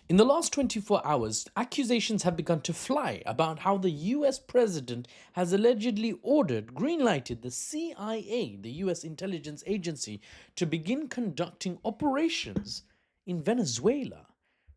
In the last 24 hours, accusations have begun to fly about how the US president has allegedly greenlighted the CIA, the US intelligence agency, to begin conducting operations in Venezuela.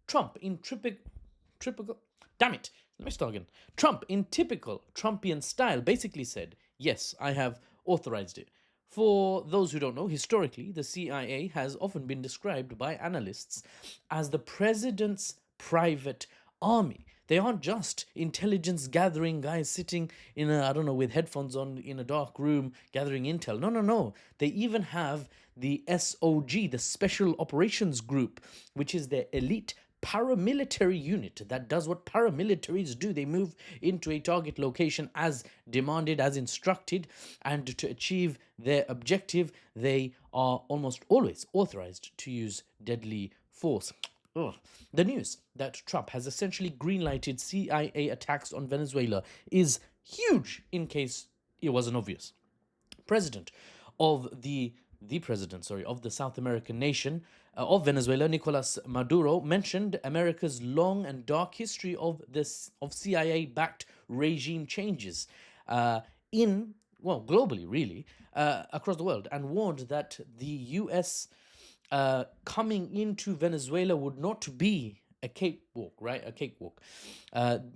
Trump, in typical, damn it, let me start again. Trump, in typical Trumpian style, basically said, yes, I have authorized it. For those who don't know, historically, the CIA has often been described by analysts as the president's private army. They aren't just intelligence gathering guys sitting in a, I don't know, with headphones on in a dark room gathering intel. No, no, no. They even have the SOG, the Special Operations Group, which is their elite paramilitary unit that does what paramilitaries do. They move into a target location as demanded, as instructed, and to achieve their objective, they are almost always authorized to use deadly force. Ugh. The news that Trump has essentially greenlighted CIA attacks on Venezuela is huge, in case it wasn't obvious. President of the president, sorry, of the South American nation of Venezuela, Nicolas Maduro, mentioned America's long and dark history of CIA-backed regime changes in well globally, really, across the world, and warned that the U.S. Coming into Venezuela would not be a cakewalk, right? A cakewalk.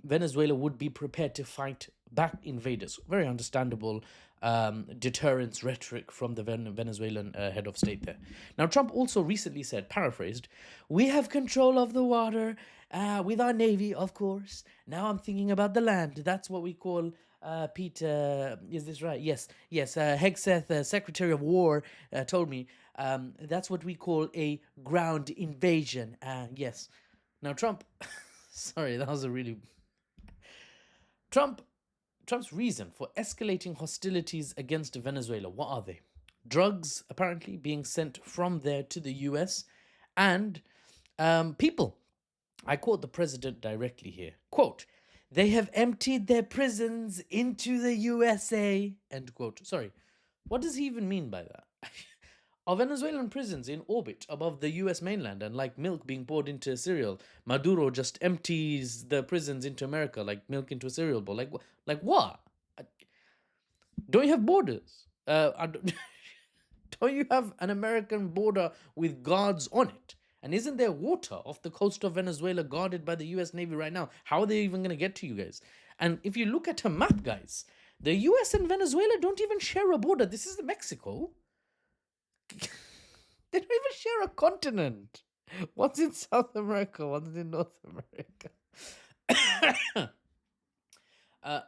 Venezuela would be prepared to fight back invaders. Very understandable deterrence rhetoric from the Venezuelan head of state there. Now, Trump also recently said, paraphrased, we have control of the water with our navy, of course. Now I'm thinking about the land. That's what we call Peter, is this right? Yes, yes. Hegseth, Secretary of War, told me that's what we call a ground invasion. Yes. Now, Trump, sorry, that was a really. Trump Trump's reason for escalating hostilities against Venezuela, what are they? Drugs, apparently, being sent from there to the US, and people. I quote the president directly here. Quote, they have emptied their prisons into the USA, end quote. Sorry, what does he even mean by that? Are Venezuelan prisons in orbit above the US mainland and like milk being poured into cereal? Maduro just empties the prisons into America like milk into a cereal bowl. Like what? Don't you have borders? Don't you have an American border with guards on it? And isn't there water off the coast of Venezuela guarded by the US Navy right now? How are they even going to get to you guys? And if you look at a map, guys, the US and Venezuela don't even share a border. This is Mexico. They don't even share a continent. One's in South America, one's in North America.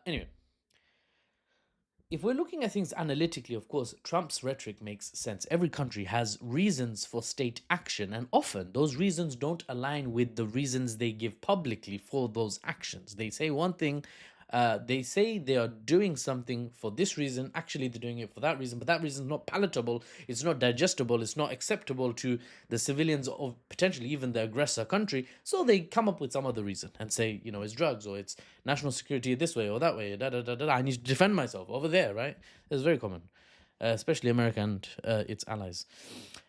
Anyway, if we're looking at things analytically, of course, Trump's rhetoric makes sense. Every country has reasons for state action, and often those reasons don't align with the reasons they give publicly for those actions. They say one thing, they say they are doing something for this reason, actually they're doing it for that reason, but that reason is not palatable, it's not digestible, it's not acceptable to the civilians of potentially even the aggressor country, so they come up with some other reason and say, you know, it's drugs or it's national security this way or that way, I need to defend myself over there, right? It's very common, especially America and its allies.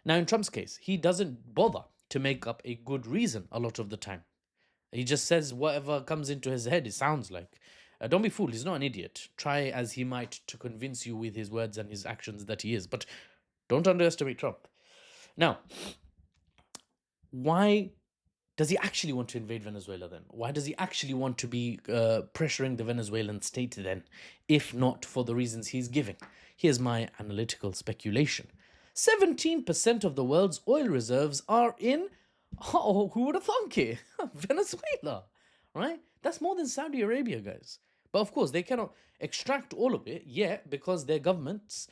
Now, in Trump's case, he doesn't bother to make up a good reason a lot of the time. He just says whatever comes into his head, it sounds like. Don't be fooled, he's not an idiot. Try as he might to convince you with his words and his actions that he is, but don't underestimate Trump. Now, why does he actually want to invade Venezuela then? Why does he actually want to be pressuring the Venezuelan state then, if not for the reasons he's giving? Here's my analytical speculation. 17% of the world's oil reserves are in, oh, who would have thunk it? Venezuela, right? That's more than Saudi Arabia, guys. But of course, they cannot extract all of it yet because their government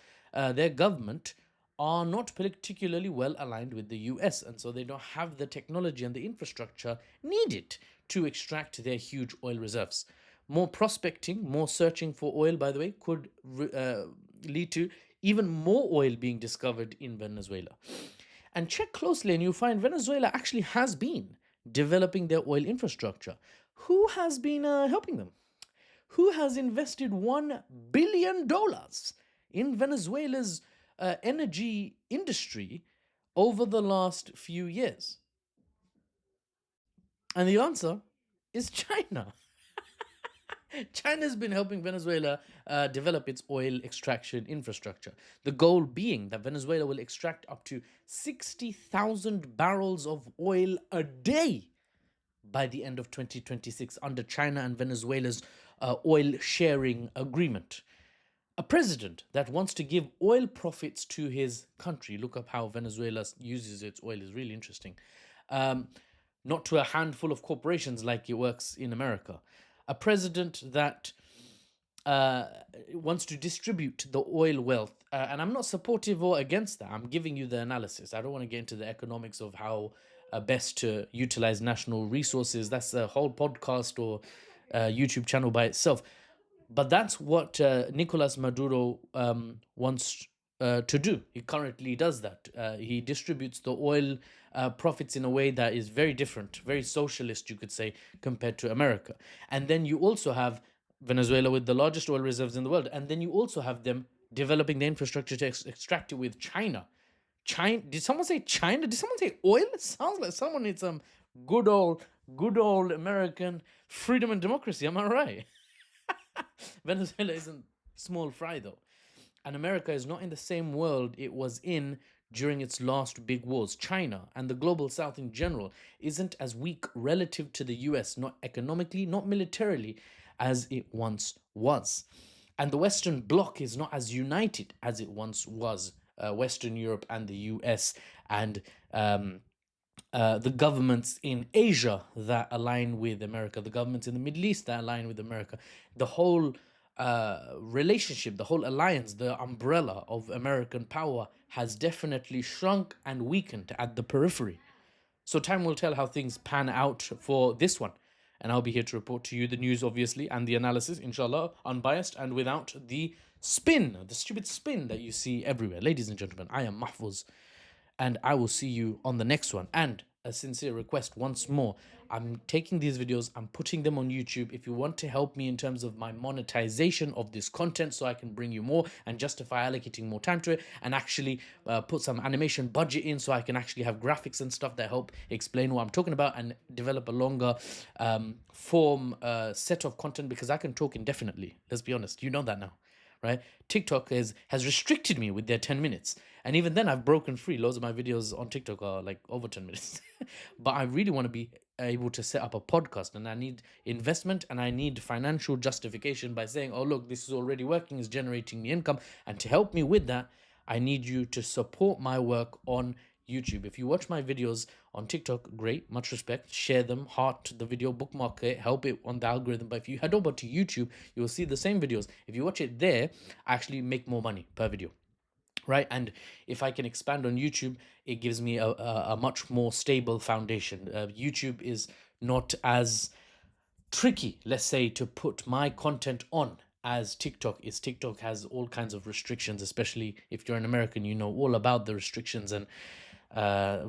are not particularly well aligned with the US, and so they don't have the technology and the infrastructure needed to extract their huge oil reserves. More prospecting, more searching for oil, by the way, could lead to even more oil being discovered in Venezuela. And check closely, and you'll find Venezuela actually has been developing their oil infrastructure. Who has been helping them? Who has invested $1 billion in Venezuela's energy industry over the last few years? And the answer is China. China's been helping Venezuela develop its oil extraction infrastructure. The goal being that Venezuela will extract up to 60,000 barrels of oil a day by the end of 2026 under China and Venezuela's oil sharing agreement. A president that wants to give oil profits to his country, look up how Venezuela uses its oil, is really interesting. Um, Not to a handful of corporations like it works in America. A president that uh, wants to distribute the oil wealth. And I'm not supportive or against that. I'm giving you the analysis. I don't want to get into the economics of how best to utilize national resources. That's a whole podcast or YouTube channel by itself. But that's what Nicolas Maduro wants to do. He currently does that. He distributes the oil profits in a way that is very different, very socialist, you could say, compared to America. And then you also have Venezuela with the largest oil reserves in the world. And then you also have them developing the infrastructure to extract it with China. China? Did someone say China? Did someone say oil? It sounds like someone needs some good old American freedom and democracy. Am I right? Venezuela isn't small fry though. And America is not in the same world it was in during its last big wars. China and the global south in general isn't as weak relative to the US, not economically, not militarily, as it once was. And the Western Bloc is not as united as it once was. Western Europe and the US and the governments in Asia that align with America, the governments in the Middle East that align with America, the whole relationship, the whole alliance, the umbrella of American power has definitely shrunk and weakened at the periphery. So time will tell how things pan out for this one. And I'll be here to report to you the news, obviously, and the analysis, inshallah, unbiased and without the spin, the stupid spin that you see everywhere. Ladies and gentlemen, I am Mahfouz, and I will see you on the next one. And a sincere request once more, I'm taking these videos, I'm putting them on YouTube. If you want to help me in terms of my monetization of this content so I can bring you more and justify allocating more time to it and actually put some animation budget in so I can actually have graphics and stuff that help explain what I'm talking about and develop a longer form set of content, because I can talk indefinitely. Let's be honest, you know that now. Right? TikTok has restricted me with their 10 minutes. And even then, I've broken free. Loads of my videos on TikTok are like over 10 minutes. But I really want to be able to set up a podcast, and I need investment and I need financial justification by saying, oh, look, this is already working, it's generating me income. And to help me with that, I need you to support my work on YouTube. If you watch my videos on TikTok, great, much respect, share them, heart the video, bookmark it, help it on the algorithm. But if you head over to YouTube, you will see the same videos. If you watch it there, I actually make more money per video. Right? And if I can expand on YouTube, it gives me a much more stable foundation. YouTube is not as tricky, let's say, to put my content on as TikTok is. TikTok has all kinds of restrictions, especially if you're an American, you know all about the restrictions and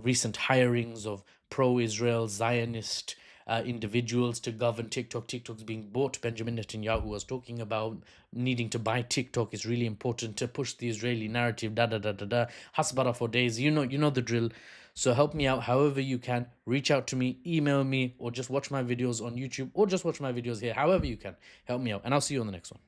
recent hirings of pro-Israel Zionist individuals to govern TikTok. TikTok's being bought. Benjamin Netanyahu was talking about needing to buy TikTok. Is really important to push the Israeli narrative. Da da da da da. Hasbara for days. You know the drill. So help me out however you can. Reach out to me, email me, or just watch my videos on YouTube, or just watch my videos here. However you can, help me out, and I'll see you on the next one.